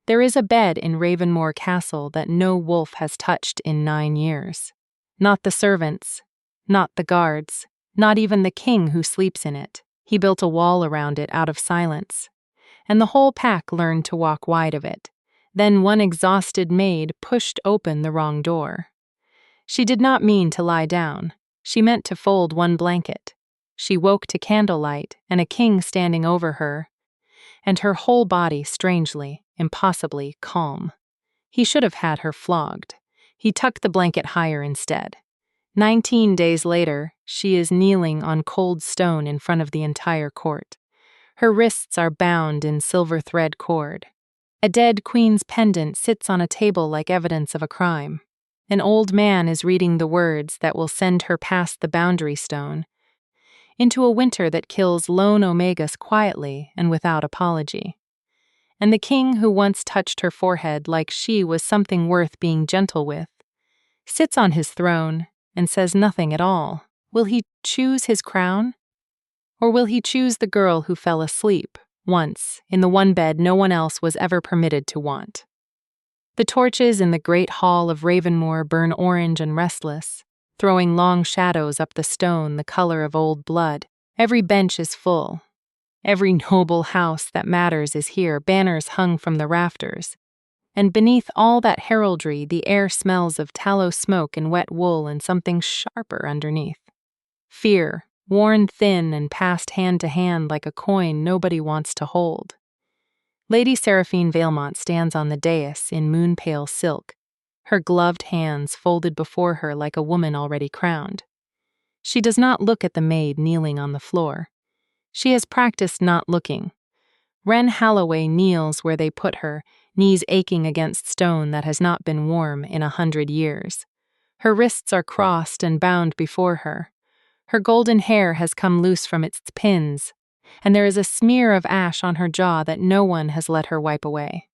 There is a bed in Ravenmoor Castle that no wolf has touched in 9 years. Not the servants, not the guards, not even the king who sleeps in it. He built a wall around it out of silence. And the whole pack learned to walk wide of it. Then one exhausted maid pushed open the wrong door. She did not mean to lie down. She meant to fold one blanket. She woke to candlelight and a king standing over her, and her whole body strangely, impossibly calm. He should have had her flogged. He tucked the blanket higher instead. 19 days later, she is kneeling on cold stone in front of the entire court. Her wrists are bound in silver thread cord. A dead queen's pendant sits on a table like evidence of a crime. An old man is reading the words that will send her past the boundary stone, into a winter that kills lone Omegas quietly and without apology. And the king who once touched her forehead like she was something worth being gentle with, sits on his throne and says nothing at all. Will he choose his crown? Or will he choose the girl who fell asleep, once, in the one bed no one else was ever permitted to want? The torches in the great hall of Ravenmoor burn orange and restless, throwing long shadows up the stone the color of old blood. Every bench is full. Every noble house that matters is here, banners hung from the rafters. And beneath all that heraldry, the air smells of tallow smoke and wet wool and something sharper underneath. Fear, worn thin and passed hand to hand like a coin nobody wants to hold. Lady Seraphine Valemont stands on the dais in moon-pale silk, her gloved hands folded before her like a woman already crowned. She does not look at the maid kneeling on the floor. She has practiced not looking. Wren Holloway kneels where they put her, knees aching against stone that has not been warm in 100 years. Her wrists are crossed and bound before her. Her golden hair has come loose from its pins, and there is a smear of ash on her jaw that no one has let her wipe away.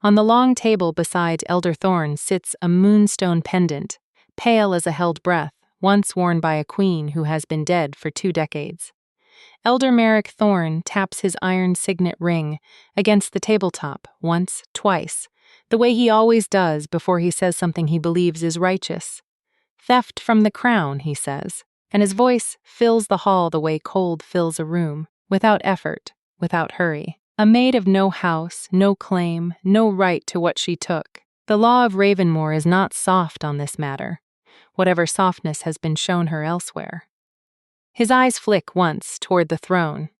On the long table beside Elder Thorne sits a moonstone pendant, pale as a held breath, once worn by a queen who has been dead for 2 decades. Elder Merrick Thorne taps his iron signet ring against the tabletop once, twice, the way he always does before he says something he believes is righteous. Theft from the crown, he says, and his voice fills the hall the way cold fills a room, without effort, without hurry. A maid of no house, no claim, no right to what she took. The law of Ravenmoor is not soft on this matter, whatever softness has been shown her elsewhere. His eyes flick once toward the throne.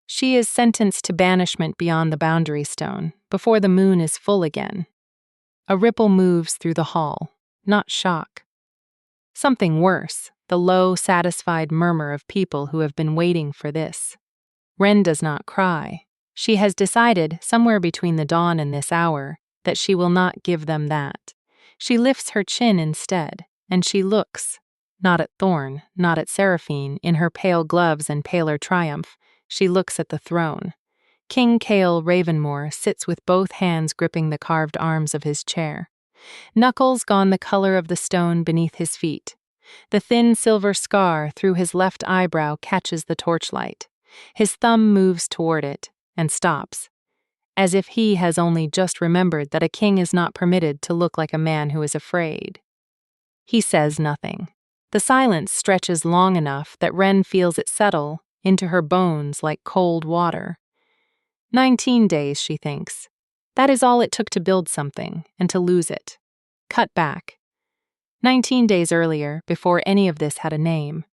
She is sentenced to banishment beyond the boundary stone, before the moon is full again. A ripple moves through the hall, not shock. Something worse, the low, satisfied murmur of people who have been waiting for this. Wren does not cry. She has decided, somewhere between the dawn and this hour, that she will not give them that. She lifts her chin instead, and she looks, not at Thorne, not at Seraphine, in her pale gloves and paler triumph. She looks at the throne. King Cale Ravenmoor sits with both hands gripping the carved arms of his chair. Knuckles gone the color of the stone beneath his feet. The thin silver scar through his left eyebrow catches the torchlight. His thumb moves toward it and stops, as if he has only just remembered that a king is not permitted to look like a man who is afraid. He says nothing. The silence stretches long enough that Wren feels it settle into her bones like cold water. 19 days, she thinks. That is all it took to build something, and to lose it. Cut back. 19 days earlier, before any of this had a name.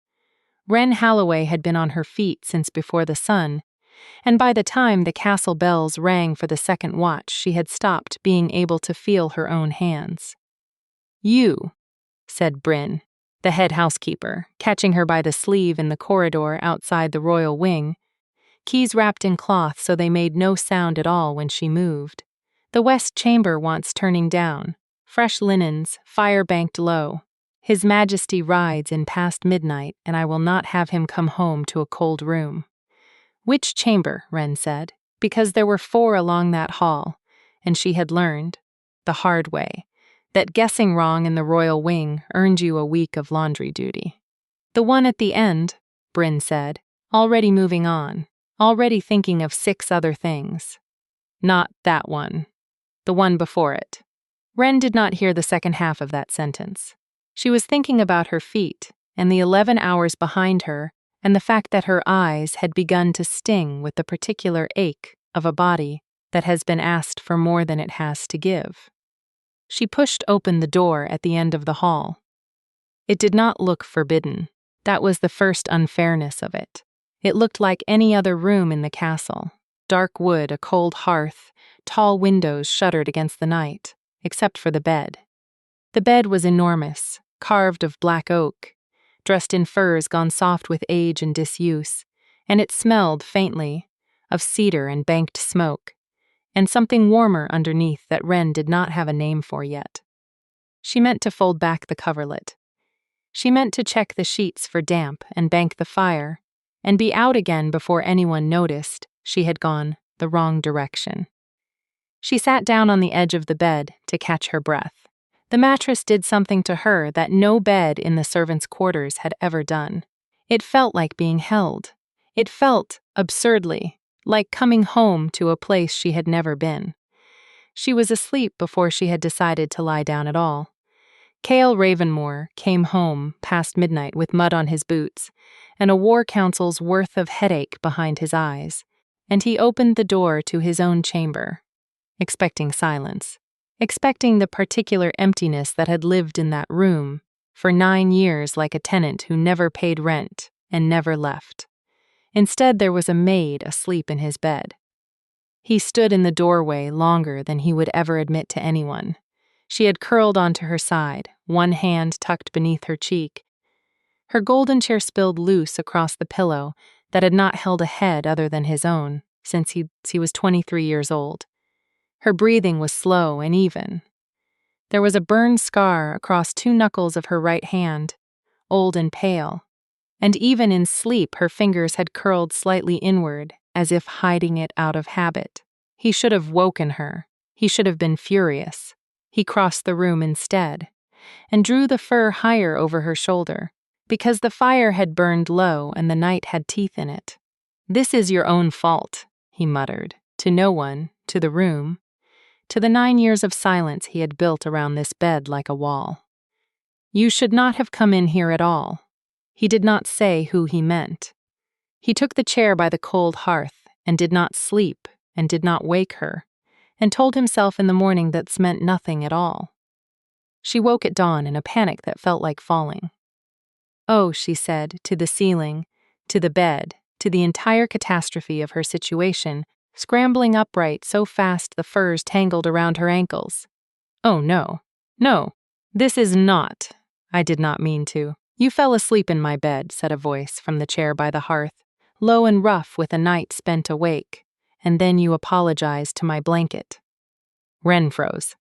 Wren Holloway had been on her feet since before the sun, and by the time the castle bells rang for the second watch, she had stopped being able to feel her own hands. "You," said Bryn, the head housekeeper, catching her by the sleeve in the corridor outside the royal wing, keys wrapped in cloth so they made no sound at all when she moved. "The west chamber wants turning down. Fresh linens, fire banked low. His Majesty rides in past midnight, and I will not have him come home to a cold room." "Which chamber?" Wren said, because there were 4 along that hall, and she had learned, the hard way, that guessing wrong in the royal wing earned you a week of laundry duty. "The one at the end," Bryn said, already moving on, already thinking of 6 other things. "Not that one." The one before it. Wren did not hear the second half of that sentence. She was thinking about her feet, and the 11 hours behind her, and the fact that her eyes had begun to sting with the particular ache of a body that has been asked for more than it has to give. She pushed open the door at the end of the hall. It did not look forbidden. That was the first unfairness of it. It looked like any other room in the castle. Dark wood, a cold hearth, tall windows shuttered against the night, except for the bed. The bed was enormous, carved of black oak, dressed in furs gone soft with age and disuse, and it smelled, faintly, of cedar and banked smoke, and something warmer underneath that Wren did not have a name for yet. She meant to fold back the coverlet. She meant to check the sheets for damp and bank the fire, and be out again before anyone noticed she had gone the wrong direction. She sat down on the edge of the bed to catch her breath. The mattress did something to her that no bed in the servants' quarters had ever done. It felt like being held. It felt, absurdly, like coming home to a place she had never been. She was asleep before she had decided to lie down at all. Cale Ravenmore came home past midnight with mud on his boots and a war council's worth of headache behind his eyes, and he opened the door to his own chamber, expecting silence, expecting the particular emptiness that had lived in that room for 9 years like a tenant who never paid rent and never left. Instead, there was a maid asleep in his bed. He stood in the doorway longer than he would ever admit to anyone. She had curled onto her side, one hand tucked beneath her cheek. Her golden chair spilled loose across the pillow that had not held a head other than his own since he was 23 years old. Her breathing was slow and even. There was a burned scar across 2 knuckles of her right hand, old and pale, and even in sleep her fingers had curled slightly inward, as if hiding it out of habit. He should have woken her. He should have been furious. He crossed the room instead, and drew the fur higher over her shoulder, because the fire had burned low and the night had teeth in it. "This is your own fault," he muttered, to no one, to the room, to the 9 years of silence he had built around this bed like a wall. "You should not have come in here at all." He did not say who he meant. He took the chair by the cold hearth and did not sleep and did not wake her, and told himself in the morning that meant nothing at all. She woke at dawn in a panic that felt like falling. "Oh," she said, to the ceiling, to the bed, to the entire catastrophe of her situation, scrambling upright so fast the furs tangled around her ankles. "Oh, no. No. This is not. I did not mean to." "You fell asleep in my bed," said a voice from the chair by the hearth, low and rough with a night spent awake, "and then you apologized to my blanket." Wren froze.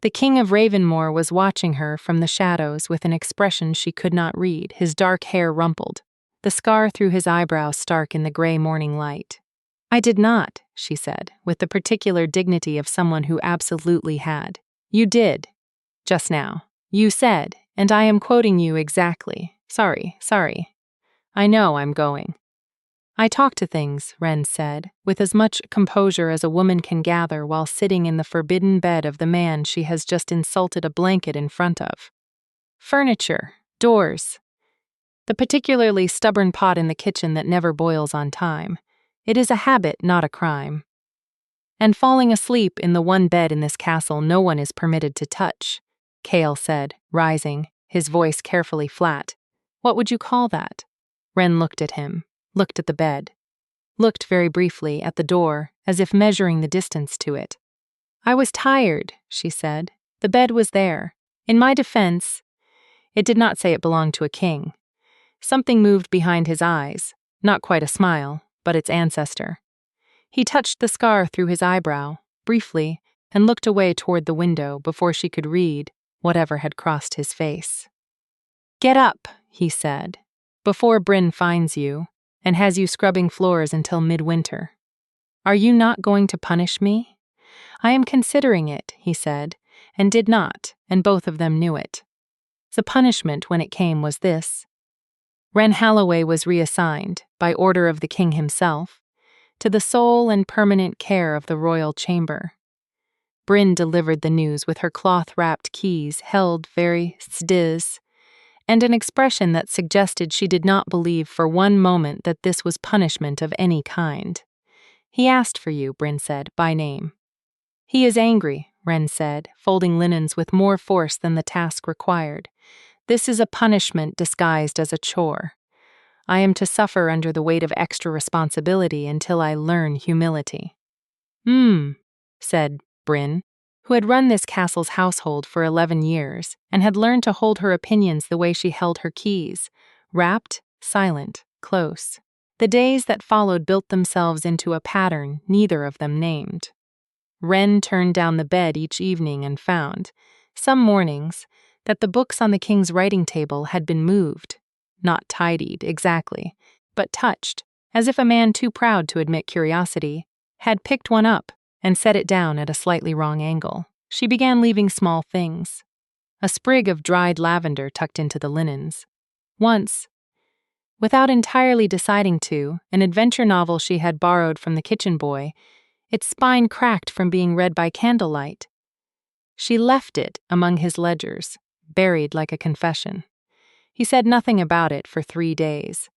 The King of Ravenmore was watching her from the shadows with an expression she could not read, his dark hair rumpled, the scar through his eyebrow stark in the gray morning light. "I did not," she said, with the particular dignity of someone who absolutely had. "You did. Just now. You said, and I am quoting you exactly. Sorry. I know I'm going." "I talk to things," Wren said, with as much composure as a woman can gather while sitting in the forbidden bed of the man she has just insulted a blanket in front of. "Furniture, doors. The particularly stubborn pot in the kitchen that never boils on time. It is a habit, not a crime. And falling asleep in the one bed in this castle no one is permitted to touch," Cale said, rising, his voice carefully flat. "What would you call that?" Wren looked at him, looked at the bed, looked very briefly at the door, as if measuring the distance to it. "I was tired," she said. "The bed was there. In my defense, it did not say it belonged to a king." Something moved behind his eyes, not quite a smile, but its ancestor. He touched the scar through his eyebrow, briefly, and looked away toward the window before she could read whatever had crossed his face. "Get up," he said, "before Bryn finds you and has you scrubbing floors until midwinter. Are you not going to punish me?" "I am considering it," he said, and did not, and both of them knew it. The punishment, when it came, was this. Wren Holloway was reassigned, by order of the king himself, to the sole and permanent care of the royal chamber. Bryn delivered the news with her cloth-wrapped keys held very still, and an expression that suggested she did not believe for one moment that this was punishment of any kind. "He asked for you," Bryn said, "by name." "He is angry," Wren said, folding linens with more force than the task required. "This is a punishment disguised as a chore. I am to suffer under the weight of extra responsibility until I learn humility." Said Bryn, who had run this castle's household for 11 years and had learned to hold her opinions the way she held her keys, wrapped, silent, close. The days that followed built themselves into a pattern neither of them named. Wren turned down the bed each evening and found, some mornings, that the books on the king's writing table had been moved, not tidied exactly, but touched, as if a man too proud to admit curiosity had picked one up and set it down at a slightly wrong angle. She began leaving small things. A sprig of dried lavender tucked into the linens. Once, without entirely deciding to, an adventure novel she had borrowed from the kitchen boy, its spine cracked from being read by candlelight. She left it among his ledgers, buried like a confession. He said nothing about it for 3 days.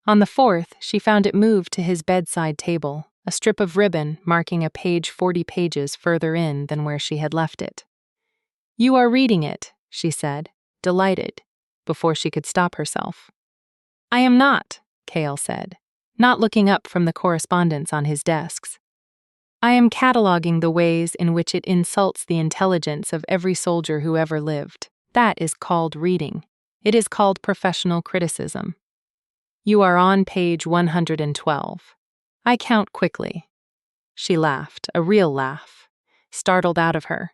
On the 4th, she found it moved to his bedside table, a strip of ribbon marking a page 40 pages further in than where she had left it. "You are reading it," she said, delighted, before she could stop herself. "I am not," Cale said, not looking up from the correspondence on his desks. "I am cataloging the ways in which it insults the intelligence of every soldier who ever lived. That is called reading. It is called professional criticism. You are on page 112. I count quickly." She laughed, a real laugh, startled out of her,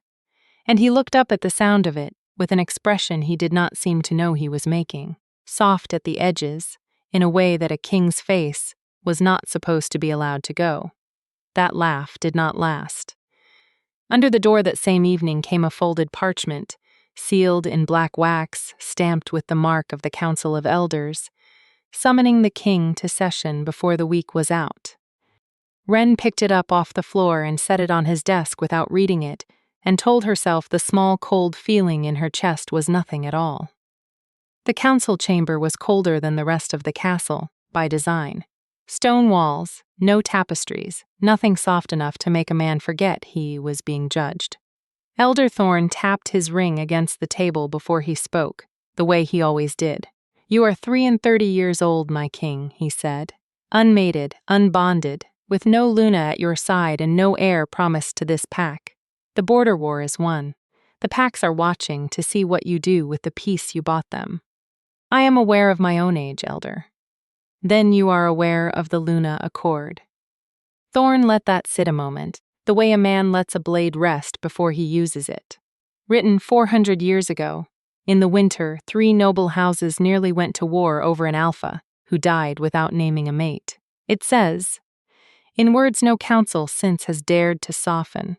and he looked up at the sound of it with an expression he did not seem to know he was making, soft at the edges, in a way that a king's face was not supposed to be allowed to go. That laugh did not last. Under the door that same evening came a folded parchment, sealed in black wax, stamped with the mark of the Council of Elders, summoning the king to session before the week was out. Wren picked it up off the floor and set it on his desk without reading it, and told herself the small cold feeling in her chest was nothing at all. The council chamber was colder than the rest of the castle, by design. Stone walls, no tapestries, nothing soft enough to make a man forget he was being judged. Elder Thorne tapped his ring against the table before he spoke, the way he always did. "You are 33 years old, my king," he said. "Unmated, unbonded, with no Luna at your side and no heir promised to this pack. The border war is won. The packs are watching to see what you do with the peace you bought them. I am aware of my own age, Elder. Then you are aware of the Luna Accord." Thorne let that sit a moment, the way a man lets a blade rest before he uses it. Written 400 years ago, in the winter, 3 noble houses nearly went to war over an alpha, who died without naming a mate. It says, in words no council since has dared to soften,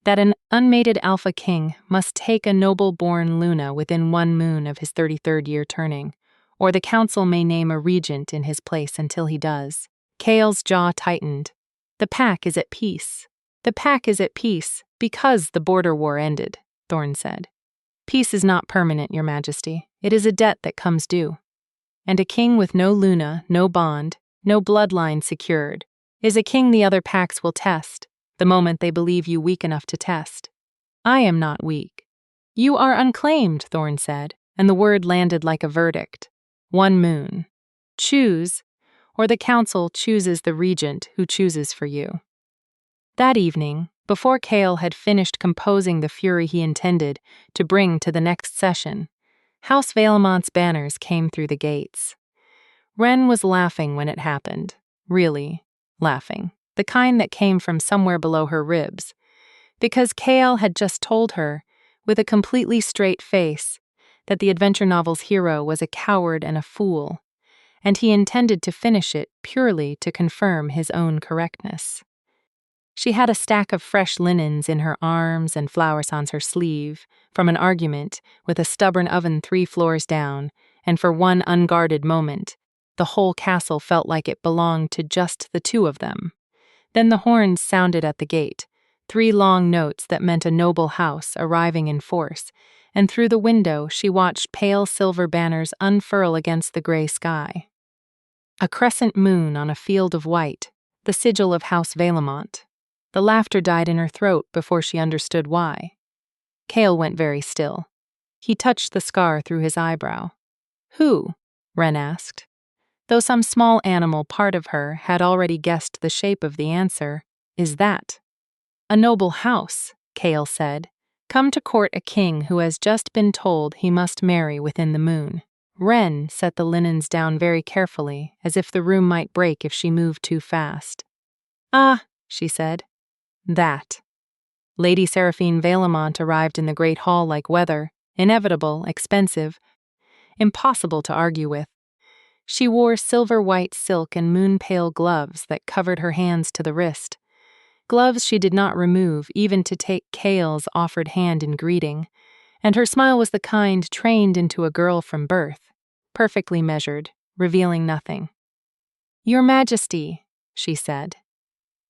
that an unmated alpha king must take a noble-born Luna within 1 moon of his 33rd year turning, or the council may name a regent in his place until he does. Cale's jaw tightened. "The pack is at peace. The pack is at peace because the border war ended," Thorne said. "Peace is not permanent, Your Majesty. It is a debt that comes due. And a king with no Luna, no bond, no bloodline secured, is a king the other packs will test, the moment they believe you weak enough to test. I am not weak." "You are unclaimed," Thorne said, and the word landed like a verdict. 1 moon. Choose, or the council chooses the regent who chooses for you. That evening, before Cale had finished composing the fury he intended to bring to the next session, House Vailmont's banners came through the gates. Wren was laughing when it happened, really laughing, the kind that came from somewhere below her ribs, because Cale had just told her, with a completely straight face, that the adventure novel's hero was a coward and a fool, and he intended to finish it purely to confirm his own correctness. She had a stack of fresh linens in her arms and flowers on her sleeve, from an argument with a stubborn oven 3 floors down, and for one unguarded moment, the whole castle felt like it belonged to just the 2 of them. Then the horns sounded at the gate, 3 long notes that meant a noble house arriving in force, and through the window she watched pale silver banners unfurl against the gray sky. A crescent moon on a field of white, the sigil of House Valemont. The laughter died in her throat before she understood why. Cale went very still. He touched the scar through his eyebrow. Who? Wren asked. Though some small animal part of her had already guessed the shape of the answer, is that? A noble house, Cale said, come to court a king who has just been told he must marry within the moon. Wren set the linens down very carefully, as if the room might break if she moved too fast. Ah, she said. That. Lady Seraphine Valemont arrived in the great hall like weather, inevitable, expensive, impossible to argue with. She wore silver-white silk and moon-pale gloves that covered her hands to the wrist. Gloves she did not remove even to take Cale's offered hand in greeting, and her smile was the kind trained into a girl from birth, perfectly measured, revealing nothing. Your Majesty, she said.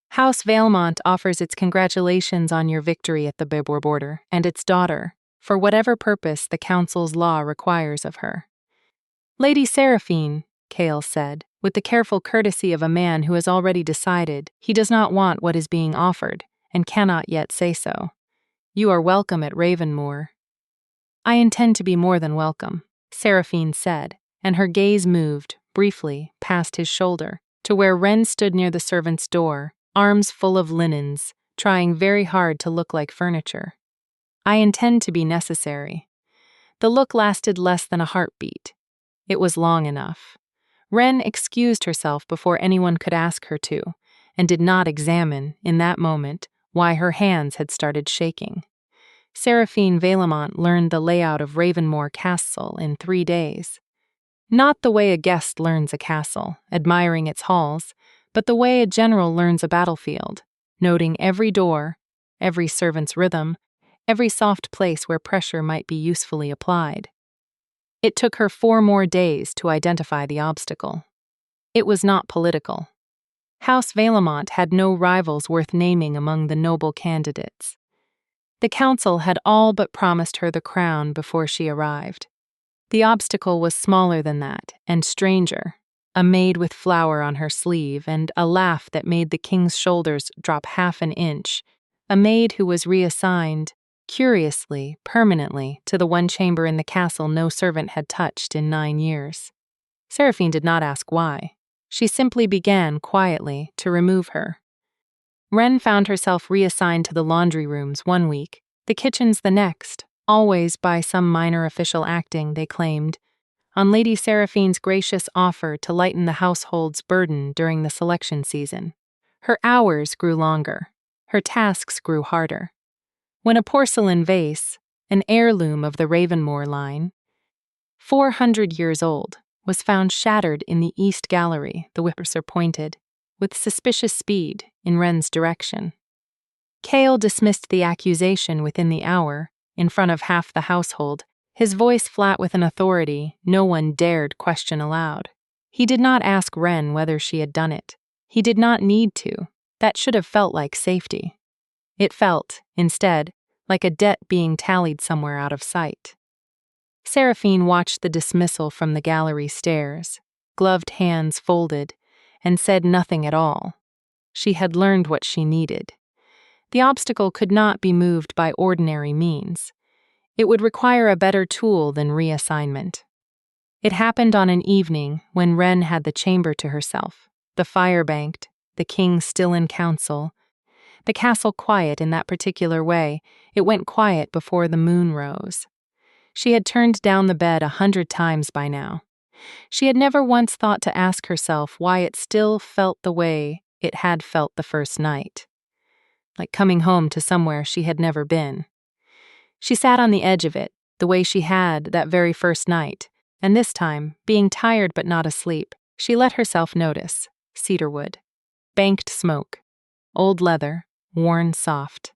House Valemont offers its congratulations on your victory at the Bibor border and its daughter, for whatever purpose the Council's law requires of her. Lady Seraphine, Cale said, with the careful courtesy of a man who has already decided he does not want what is being offered and cannot yet say so. You are welcome at Ravenmoor. I intend to be more than welcome, Seraphine said, and her gaze moved, briefly, past his shoulder, to where Wren stood near the servants' door, arms full of linens, trying very hard to look like furniture. I intend to be necessary. The look lasted less than a heartbeat. It was long enough. Wren excused herself before anyone could ask her to, and did not examine, in that moment, why her hands had started shaking. Seraphine Valemont learned the layout of Ravenmoor Castle in 3 days. Not the way a guest learns a castle, admiring its halls, but the way a general learns a battlefield, noting every door, every servant's rhythm, every soft place where pressure might be usefully applied. It took her 4 more days to identify the obstacle. It was not political. House Valemont had no rivals worth naming among the noble candidates. The council had all but promised her the crown before she arrived. The obstacle was smaller than that, and stranger, a maid with flower on her sleeve and a laugh that made the king's shoulders drop half an inch, a maid who was reassigned, curiously, permanently, to the one chamber in the castle no servant had touched in 9 years. Seraphine did not ask why. She simply began, quietly, to remove her. Wren found herself reassigned to the laundry rooms 1 week, the kitchens the next, always by some minor official acting, they claimed, on Lady Seraphine's gracious offer to lighten the household's burden during the selection season. Her hours grew longer. Her tasks grew harder. When a porcelain vase, an heirloom of the Ravenmoor line, 400 years old, was found shattered in the East Gallery, the whipper pointed, with suspicious speed, in Wren's direction. Cale dismissed the accusation within the hour, in front of half the household, his voice flat with an authority no one dared question aloud. He did not ask Wren whether she had done it. He did not need to. That should have felt like safety. It felt, instead, like a debt being tallied somewhere out of sight. Seraphine watched the dismissal from the gallery stairs, gloved hands folded, and said nothing at all. She had learned what she needed. The obstacle could not be moved by ordinary means. It would require a better tool than reassignment. It happened on an evening when Wren had the chamber to herself, the fire banked, the king still in council, the castle quiet in that particular way. It went quiet before the moon rose. She had turned down the bed 100 times by now. She had never once thought to ask herself why it still felt the way it had felt the first night, like coming home to somewhere she had never been. She sat on the edge of it, the way she had that very first night, and this time, being tired but not asleep, she let herself notice cedarwood, banked smoke, old leather, worn soft.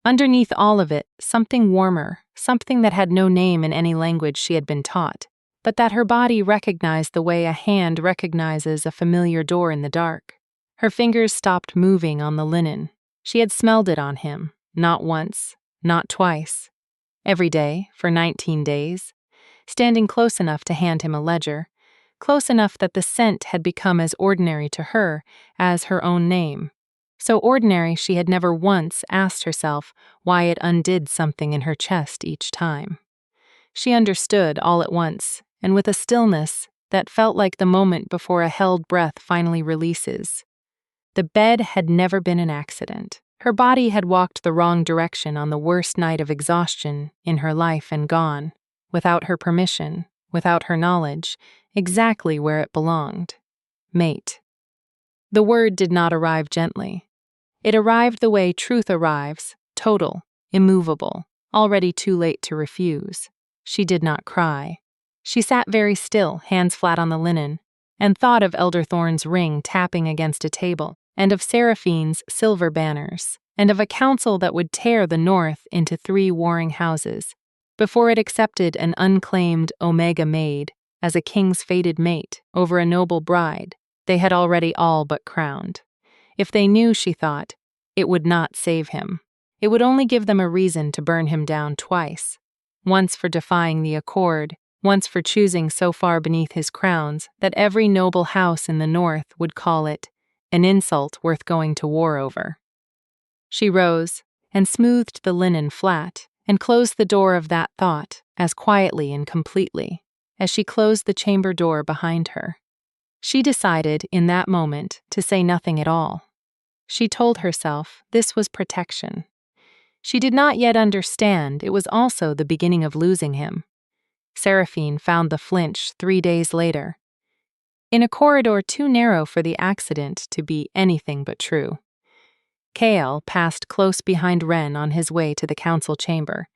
Underneath all of it, something warmer, something that had no name in any language she had been taught, but that her body recognized the way a hand recognizes a familiar door in the dark. Her fingers stopped moving on the linen. She had smelled it on him, not once, not twice. Every day, for 19 days, standing close enough to hand him a ledger, close enough that the scent had become as ordinary to her as her own name. So ordinary she had never once asked herself why it undid something in her chest each time. She understood all at once, and with a stillness that felt like the moment before a held breath finally releases. The bed had never been an accident. Her body had walked the wrong direction on the worst night of exhaustion in her life and gone, without her permission, without her knowledge, exactly where it belonged. Mate. The word did not arrive gently. It arrived the way truth arrives, total, immovable, already too late to refuse. She did not cry. She sat very still, hands flat on the linen, and thought of Elder Thorne's ring tapping against a table, and of Seraphine's silver banners, and of a council that would tear the North into 3 warring houses, before it accepted an unclaimed Omega maid as a king's fated mate over a noble bride they had already all but crowned. If they knew, she thought, it would not save him. It would only give them a reason to burn him down twice. Once for defying the accord, once for choosing so far beneath his crowns that every noble house in the North would call it an insult worth going to war over. She rose and smoothed the linen flat and closed the door of that thought as quietly and completely as she closed the chamber door behind her. She decided in that moment to say nothing at all. She told herself this was protection. She did not yet understand it was also the beginning of losing him. Seraphine found the flinch 3 days later, in a corridor too narrow for the accident to be anything but true. Kael passed close behind Wren on his way to the council chamber,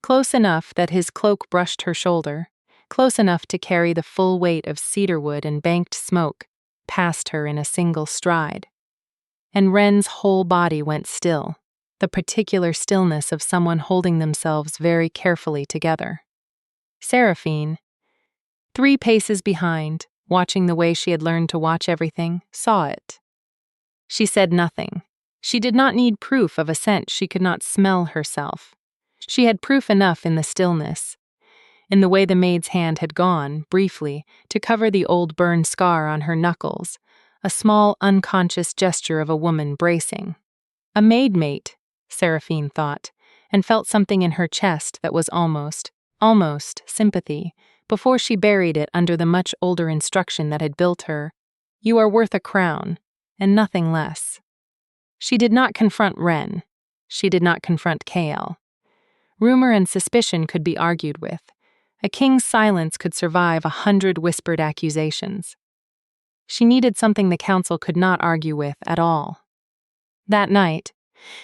close enough that his cloak brushed her shoulder, close enough to carry the full weight of cedarwood and banked smoke past her in a single stride. And Wren's whole body went still, the particular stillness of someone holding themselves very carefully together. Seraphine, 3 paces behind, watching the way she had learned to watch everything, saw it. She said nothing. She did not need proof of a scent she could not smell herself. She had proof enough in the stillness, in the way the maid's hand had gone, briefly, to cover the old burned scar on her knuckles, a small, unconscious gesture of a woman bracing. A maid-mate, Seraphine thought, and felt something in her chest that was almost sympathy, before she buried it under the much older instruction that had built her, "You are worth a crown, and nothing less." She did not confront Wren. She did not confront Kael. Rumor and suspicion could be argued with. A king's silence could survive 100 whispered accusations. She needed something the council could not argue with at all. That night,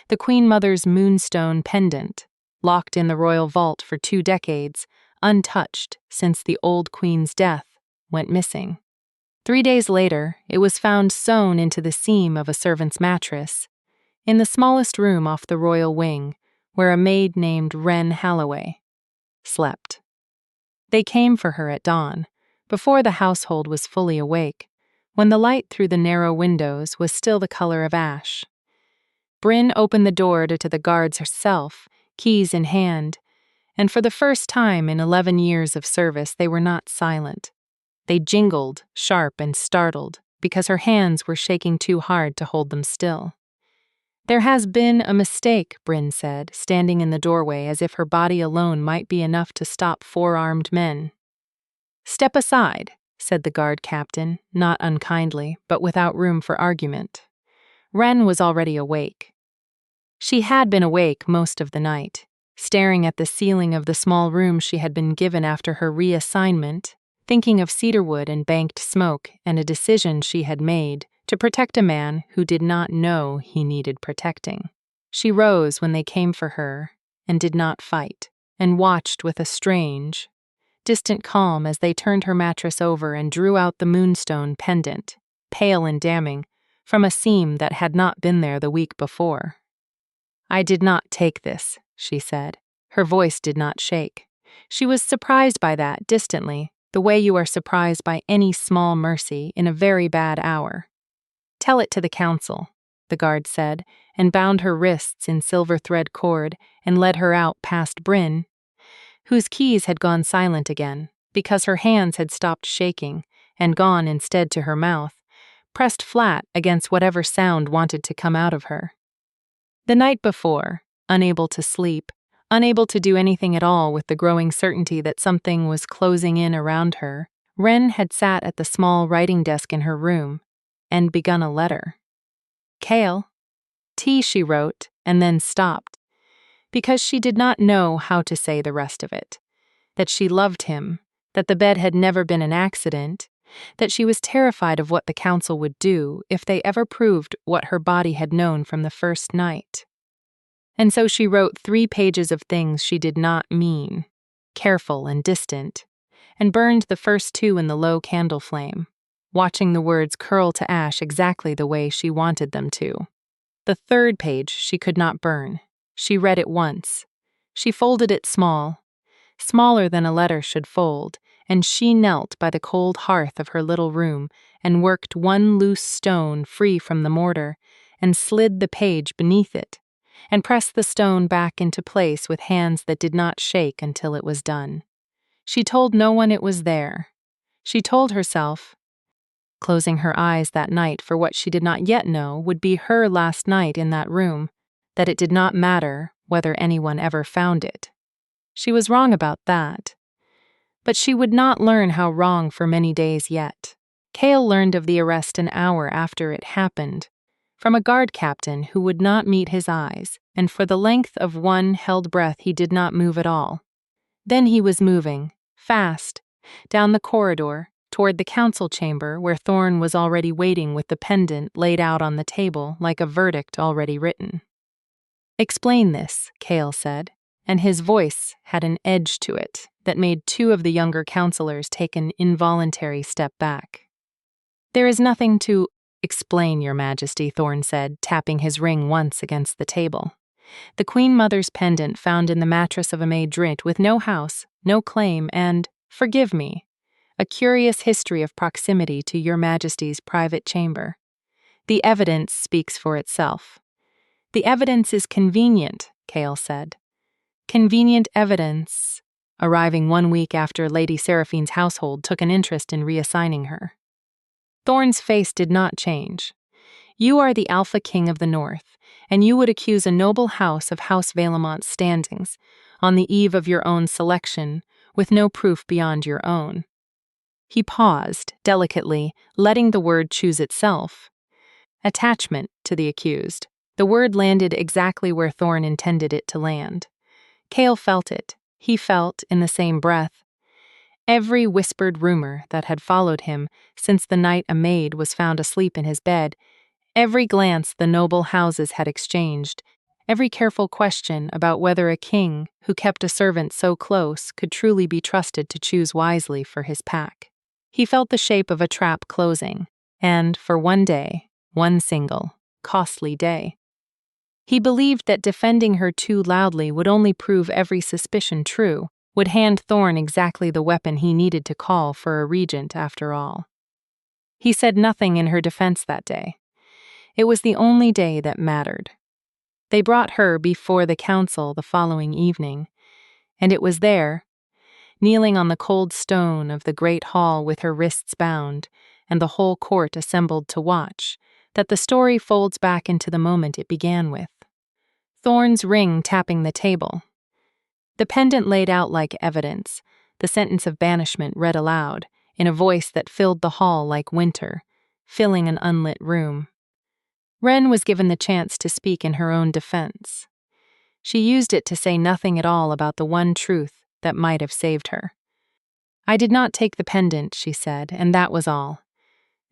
the Queen Mother's moonstone pendant, locked in the royal vault for 2 decades, untouched since the old queen's death, went missing. 3 days later, it was found sewn into the seam of a servant's mattress, in the smallest room off the royal wing, where a maid named Wren Halloway slept. They came for her at dawn, before the household was fully awake, when the light through the narrow windows was still the color of ash. Bryn opened the door to the guards herself, keys in hand, and for the first time in 11 years of service they were not silent. They jingled, sharp and startled, because her hands were shaking too hard to hold them still. "There has been a mistake," Bryn said, standing in the doorway as if her body alone might be enough to stop 4 armed men. "Step aside," said the guard captain, not unkindly, but without room for argument. Wren was already awake. She had been awake most of the night, staring at the ceiling of the small room she had been given after her reassignment, thinking of cedarwood and banked smoke and a decision she had made to protect a man who did not know he needed protecting. She rose when they came for her and did not fight, and watched with a strange, distant calm as they turned her mattress over and drew out the moonstone pendant, pale and damning, from a seam that had not been there the week before. "I did not take this," she said. Her voice did not shake. She was surprised by that, distantly, the way you are surprised by any small mercy in a very bad hour. "Tell it to the council," the guard said, and bound her wrists in silver thread cord and led her out past Bryn, whose keys had gone silent again, because her hands had stopped shaking and gone instead to her mouth, pressed flat against whatever sound wanted to come out of her. The night before, unable to sleep, unable to do anything at all with the growing certainty that something was closing in around her, Wren had sat at the small writing desk in her room and begun a letter. Cale. T, she wrote, and then stopped, because she did not know how to say the rest of it. That she loved him, that the bed had never been an accident, that she was terrified of what the council would do if they ever proved what her body had known from the first night. And so she wrote 3 pages of things she did not mean, careful and distant, and burned the first 2 in the low candle flame, watching the words curl to ash exactly the way she wanted them to. The 3rd page she could not burn. She read it once. She folded it small, smaller than a letter should fold, and she knelt by the cold hearth of her little room and worked one loose stone free from the mortar and slid the page beneath it, and pressed the stone back into place with hands that did not shake until it was done. She told no one it was there. She told herself, closing her eyes that night for what she did not yet know would be her last night in that room, that it did not matter whether anyone ever found it. She was wrong about that. But she would not learn how wrong for many days yet. Cale learned of the arrest an hour after it happened, from a guard captain who would not meet his eyes, and for the length of one held breath he did not move at all. Then he was moving, fast, down the corridor, toward the council chamber where Thorn was already waiting with the pendant laid out on the table like a verdict already written. "Explain this," Cale said, and his voice had an edge to it that made 2 of the younger counselors take an involuntary step back. "There is nothing to explain, Your Majesty," Thorn said, tapping his ring once against the table. "The Queen Mother's pendant found in the mattress of a maid Drit with no house, no claim, and, forgive me, a curious history of proximity to Your Majesty's private chamber. The evidence speaks for itself." "The evidence is convenient," Cale said. "Convenient evidence," arriving 1 week after Lady Seraphine's household took an interest in reassigning her. Thorn's face did not change. "You are the Alpha King of the North, and you would accuse a noble house of House Vailimont's standings, on the eve of your own selection, with no proof beyond your own." He paused, delicately, letting the word choose itself. Attachment to the accused. The word landed exactly where Thorn intended it to land. Cale felt it. He felt, in the same breath, every whispered rumor that had followed him since the night a maid was found asleep in his bed, every glance the noble houses had exchanged, every careful question about whether a king who kept a servant so close could truly be trusted to choose wisely for his pack. He felt the shape of a trap closing, and for one day, one single, costly day. He believed that defending her too loudly would only prove every suspicion true, would hand Thorn exactly the weapon he needed to call for a regent after all. He said nothing in her defense that day. It was the only day that mattered. They brought her before the council the following evening, and it was there, kneeling on the cold stone of the great hall with her wrists bound, and the whole court assembled to watch, that the story folds back into the moment it began with. Thorn's ring tapping the table. The pendant laid out like evidence, the sentence of banishment read aloud, in a voice that filled the hall like winter, filling an unlit room. Wren was given the chance to speak in her own defense. She used it to say nothing at all about the one truth that might have saved her. "I did not take the pendant," she said, "and that was all.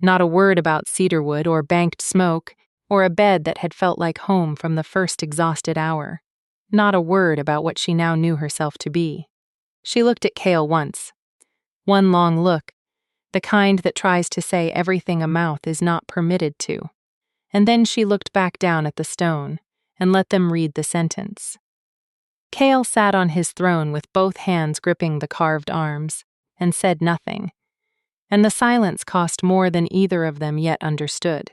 Not a word about cedarwood or banked smoke, or a bed that had felt like home from the first exhausted hour. Not a word about what she now knew herself to be." She looked at Cale once. One long look, the kind that tries to say everything a mouth is not permitted to. And then she looked back down at the stone, and let them read the sentence. Cale sat on his throne with both hands gripping the carved arms, and said nothing. And the silence cost more than either of them yet understood.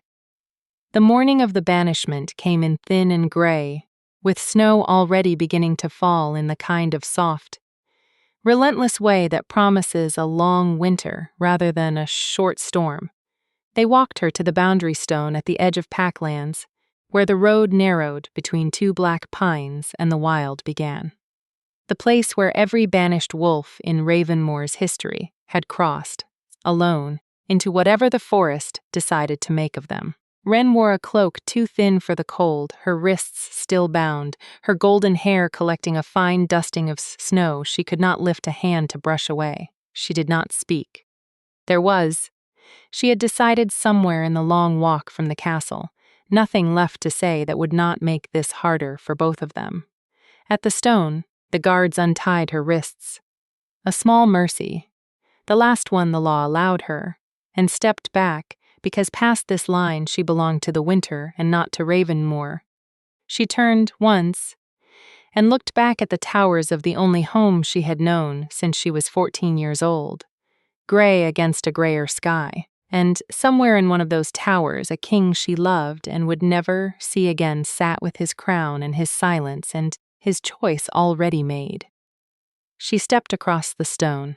The morning of the banishment came in thin and gray, with snow already beginning to fall in the kind of soft, relentless way that promises a long winter rather than a short storm. They walked her to the boundary stone at the edge of Packlands, where the road narrowed between two black pines and the wild began. The place where every banished wolf in Ravenmoor's history had crossed, alone, into whatever the forest decided to make of them. Wren wore a cloak too thin for the cold, her wrists still bound, her golden hair collecting a fine dusting of snow she could not lift a hand to brush away. She did not speak. She had decided somewhere in the long walk from the castle, nothing left to say that would not make this harder for both of them. At the stone, the guards untied her wrists. A small mercy, the last one the law allowed her, and stepped back, because past this line she belonged to the winter and not to Ravenmoor. She turned once and looked back at the towers of the only home she had known since she was 14 years old, gray against a grayer sky, and somewhere in one of those towers a king she loved and would never see again sat with his crown and his silence and his choice already made. She stepped across the stone.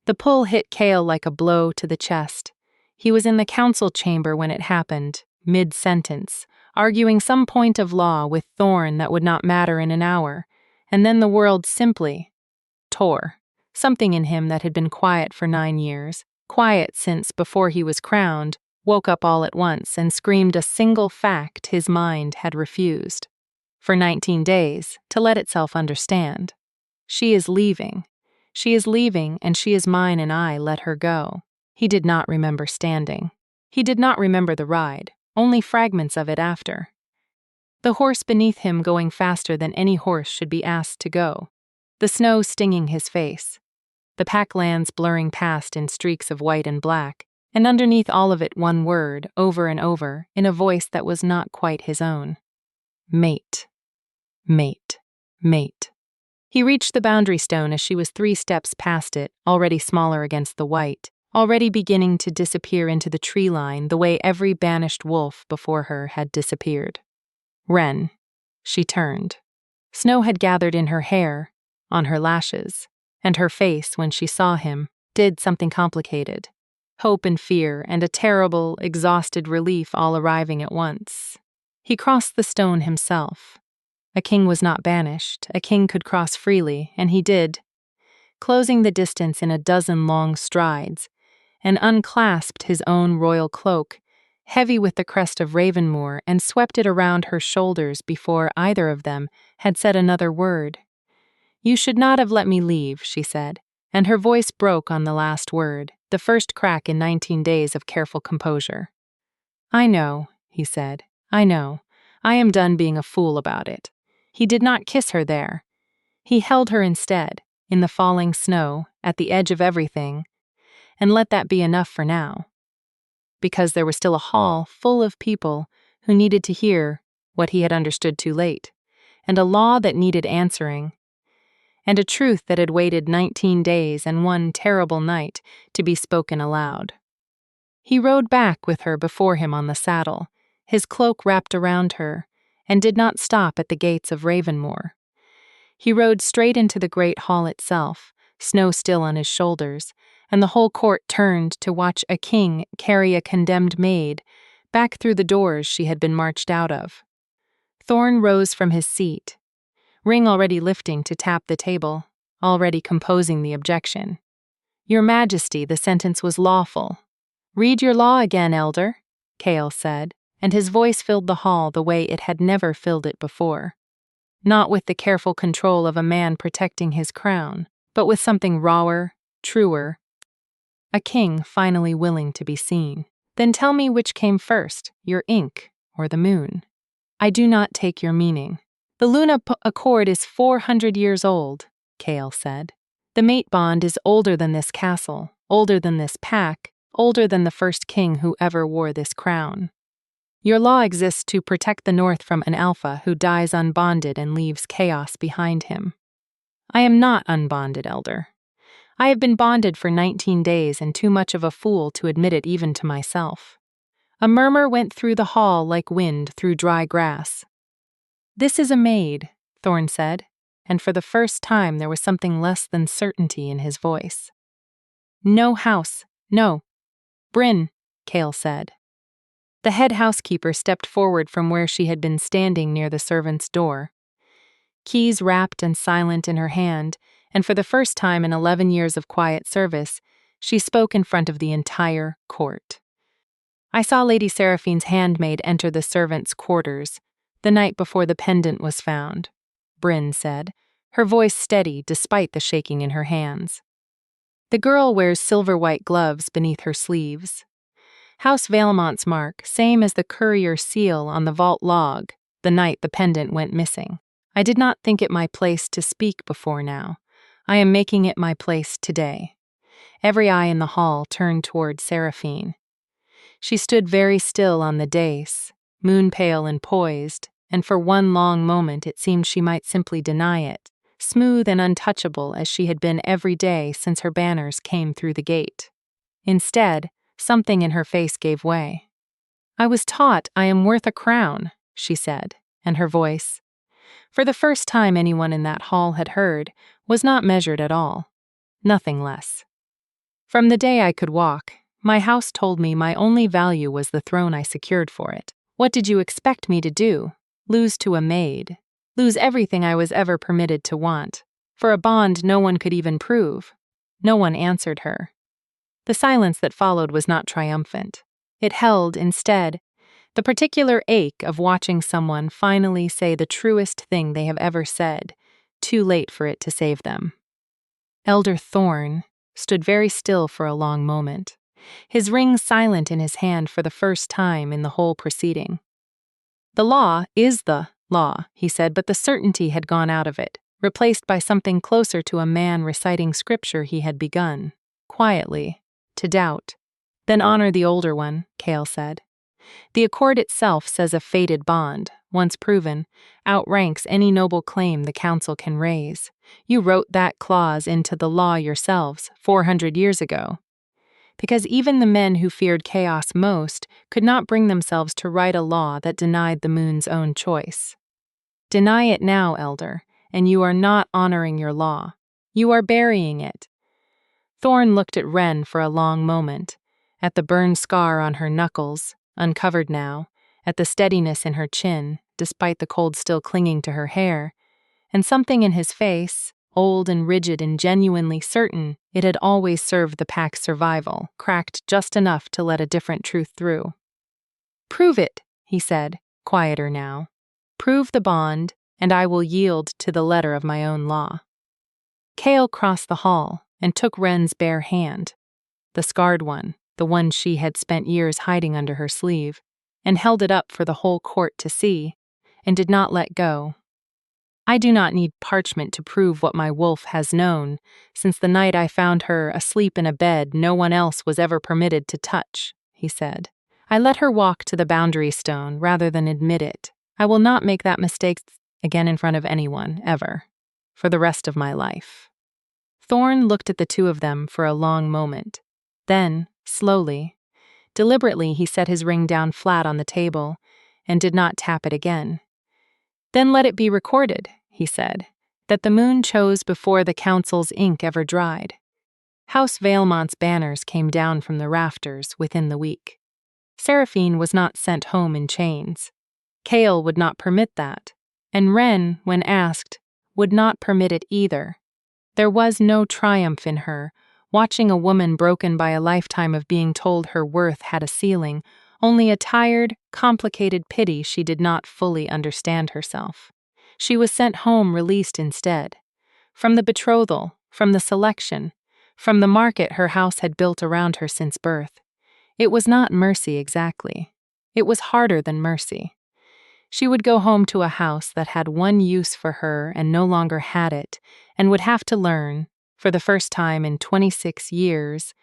The pull hit Cale like a blow to the chest. He was in the council chamber when it happened, mid-sentence, arguing some point of law with Thorn that would not matter in an hour, and then the world simply tore. Something in him that had been quiet for 9 years, quiet since before he was crowned, woke up all at once and screamed a single fact his mind had refused, for 19 days, to let itself understand. She is leaving. She is leaving, and she is mine, and I let her go. He did not remember standing. He did not remember the ride, only fragments of it after. The horse beneath him going faster than any horse should be asked to go. The snow stinging his face. The Packlands blurring past in streaks of white and black, and underneath all of it one word, over and over, in a voice that was not quite his own. Mate. Mate. Mate. He reached the boundary stone as she was 3 steps past it, already smaller against the white, already beginning to disappear into the tree line the way every banished wolf before her had disappeared. Wren. She turned. Snow had gathered in her hair, on her lashes, and her face, when she saw him, did something complicated. Hope and fear and a terrible, exhausted relief all arriving at once. He crossed the stone himself. A king was not banished, a king could cross freely, and he did, closing the distance in a dozen long strides, and unclasped his own royal cloak, heavy with the crest of Ravenmoor, and swept it around her shoulders before either of them had said another word. You should not have let me leave, she said, and her voice broke on the last word, the first crack in 19 days of careful composure. I know, he said, I know. I am done being a fool about it. He did not kiss her there. He held her instead, in the falling snow, at the edge of everything, and let that be enough for now. Because there was still a hall full of people who needed to hear what he had understood too late, and a law that needed answering, and a truth that had waited 19 days and one terrible night to be spoken aloud. He rode back with her before him on the saddle, his cloak wrapped around her, and did not stop at the gates of Ravenmoor. He rode straight into the great hall itself, snow still on his shoulders, and the whole court turned to watch a king carry a condemned maid back through the doors she had been marched out of. Thorn rose from his seat, Ring already lifting to tap the table, already composing the objection. Your Majesty, the sentence was lawful. Read your law again, Elder, Cale said, and his voice filled the hall the way it had never filled it before. Not with the careful control of a man protecting his crown, but with something rawer, truer. A king finally willing to be seen. Then tell me which came first, your ink or the moon. I do not take your meaning. The Luna Accord is 400 years old, Cale said. The mate bond is older than this castle, older than this pack, older than the first king who ever wore this crown. Your law exists to protect the North from an alpha who dies unbonded and leaves chaos behind him. I am not unbonded, Elder. I have been bonded for 19 days and too much of a fool to admit it even to myself. A murmur went through the hall like wind through dry grass. "This is a maid," Thorn said, and for the first time there was something less than certainty in his voice. "No house, no. Bryn," Cale said. The head housekeeper stepped forward from where she had been standing near the servant's door. Keys wrapped and silent in her hand, and for the first time in 11 years of quiet service, she spoke in front of the entire court. "I saw Lady Seraphine's handmaid enter the servants' quarters the night before the pendant was found," Bryn said, her voice steady despite the shaking in her hands. "The girl wears silver-white gloves beneath her sleeves. House Vailmont's mark, same as the courier seal on the vault log the night the pendant went missing. I did not think it my place to speak before now. I am making it my place today." Every eye in the hall turned toward Seraphine. She stood very still on the dais, moon-pale and poised, and for one long moment it seemed she might simply deny it, smooth and untouchable as she had been every day since her banners came through the gate. Instead, something in her face gave way. "I was taught I am worth a crown," she said, and her voice, for the first time anyone in that hall had heard, was not measured at all. Nothing less. "From the day I could walk, my house told me my only value was the throne I secured for it. What did you expect me to do? Lose to a maid? Lose everything I was ever permitted to want? For a bond no one could even prove?" No one answered her. The silence that followed was not triumphant. It held, instead, the particular ache of watching someone finally say the truest thing they have ever said, too late for it to save them. Elder Thorn stood very still for a long moment, his ring silent in his hand for the first time in the whole proceeding. "The law is the law," he said, but the certainty had gone out of it, replaced by something closer to a man reciting scripture he had begun, quietly, to doubt. "Then honor the older one," Cale said. "The accord itself says a fated bond, once proven, outranks any noble claim the council can raise. You wrote that clause into the law yourselves 400 years ago. Because even the men who feared chaos most could not bring themselves to write a law that denied the moon's own choice. Deny it now, Elder, and you are not honoring your law. You are burying it." Thorn looked at Wren for a long moment, at the burn scar on her knuckles, uncovered now, at the steadiness in her chin, despite the cold still clinging to her hair, and something in his face, old and rigid and genuinely certain it had always served the pack's survival, cracked just enough to let a different truth through. "Prove it," he said, quieter now. "Prove the bond, and I will yield to the letter of my own law." Cale crossed the hall and took Wren's bare hand, the scarred one, the one she had spent years hiding under her sleeve, and held it up for the whole court to see, and did not let go. "I do not need parchment to prove what my wolf has known since the night I found her asleep in a bed no one else was ever permitted to touch," he said. "I let her walk to the boundary stone rather than admit it. I will not make that mistake again in front of anyone, ever, for the rest of my life." Thorn looked at the two of them for a long moment. Then, slowly, deliberately, he set his ring down flat on the table and did not tap it again. "Then let it be recorded," he said, "that the moon chose before the council's ink ever dried. House Vailmont's banners came down from the rafters within the week. Seraphine was not sent home in chains. Cale would not permit that, and Wren, when asked, would not permit it either. There was no triumph in her, watching a woman broken by a lifetime of being told her worth had a ceiling, only a tired, complicated pity she did not fully understand herself. She was sent home released instead. From the betrothal, from the selection, from the market her house had built around her since birth. It was not mercy exactly. It was harder than mercy. She would go home to a house that had one use for her and no longer had it, and would have to learn, for the first time in 26 years,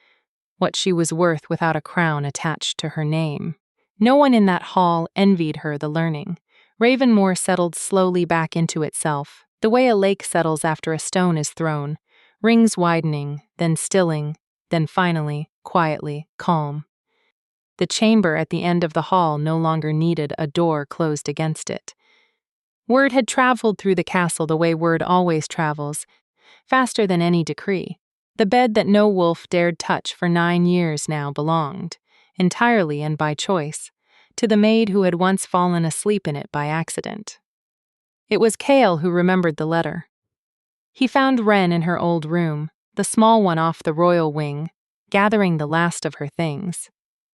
what she was worth without a crown attached to her name. No one in that hall envied her the learning. Ravenmoor settled slowly back into itself, the way a lake settles after a stone is thrown, rings widening, then stilling, then finally, quietly, calm. The chamber at the end of the hall no longer needed a door closed against it. Word had traveled through the castle the way word always travels, faster than any decree. The bed that no wolf dared touch for 9 years now belonged, entirely and by choice, to the maid who had once fallen asleep in it by accident. It was Kale who remembered the letter. He found Wren in her old room, the small one off the royal wing, gathering the last of her things.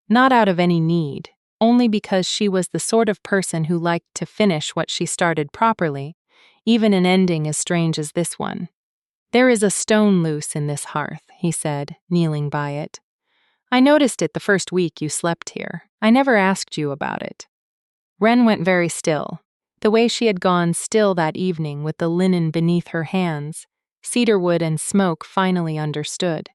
Not out of any need, only because she was the sort of person who liked to finish what she started properly, even an ending as strange as this one. "There is a stone loose in this hearth," he said, kneeling by it. "I noticed it the first week you slept here. I never asked you about it." Wren went very still, the way she had gone still that evening with the linen beneath her hands. Cedarwood and Smoke finally understood.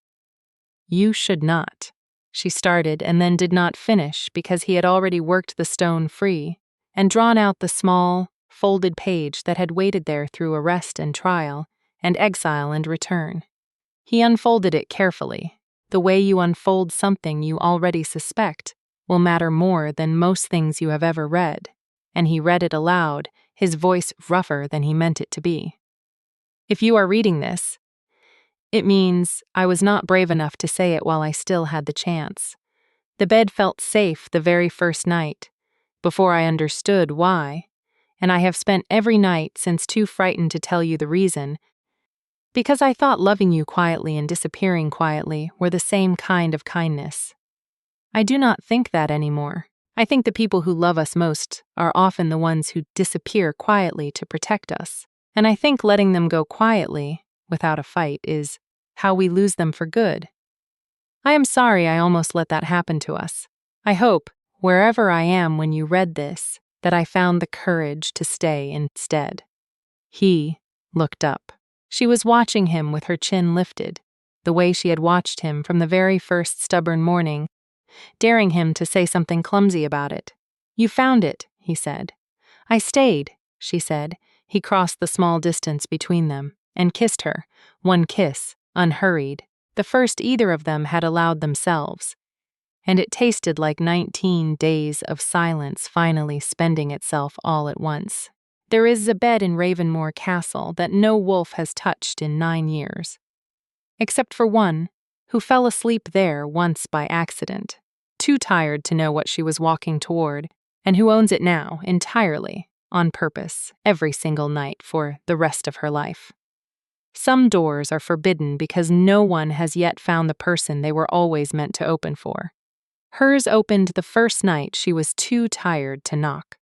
"You should not," she started and then did not finish because he had already worked the stone free and drawn out the small, folded page that had waited there through arrest and trial, and exile and return. He unfolded it carefully. The way you unfold something you already suspect will matter more than most things you have ever read, and he read it aloud, his voice rougher than he meant it to be. "If you are reading this, it means I was not brave enough to say it while I still had the chance. The bed felt safe the very first night, before I understood why, and I have spent every night since too frightened to tell you the reason, because I thought loving you quietly and disappearing quietly were the same kind of kindness. I do not think that anymore. I think the people who love us most are often the ones who disappear quietly to protect us, and I think letting them go quietly, without a fight, is how we lose them for good. I am sorry I almost let that happen to us. I hope, wherever I am when you read this, that I found the courage to stay instead." He looked up. She was watching him with her chin lifted, the way she had watched him from the very first stubborn morning, daring him to say something clumsy about it. "You found it," he said. "I stayed," she said. He crossed the small distance between them and kissed her, one kiss, unhurried, the first either of them had allowed themselves. And it tasted like 19 days of silence finally spending itself all at once. There is a bed in Ravenmoor Castle that no wolf has touched in 9 years. Except for one, who fell asleep there once by accident, too tired to know what she was walking toward, and who owns it now, entirely, on purpose, every single night for the rest of her life. Some doors are forbidden because no one has yet found the person they were always meant to open for. Hers opened the first night she was too tired to knock.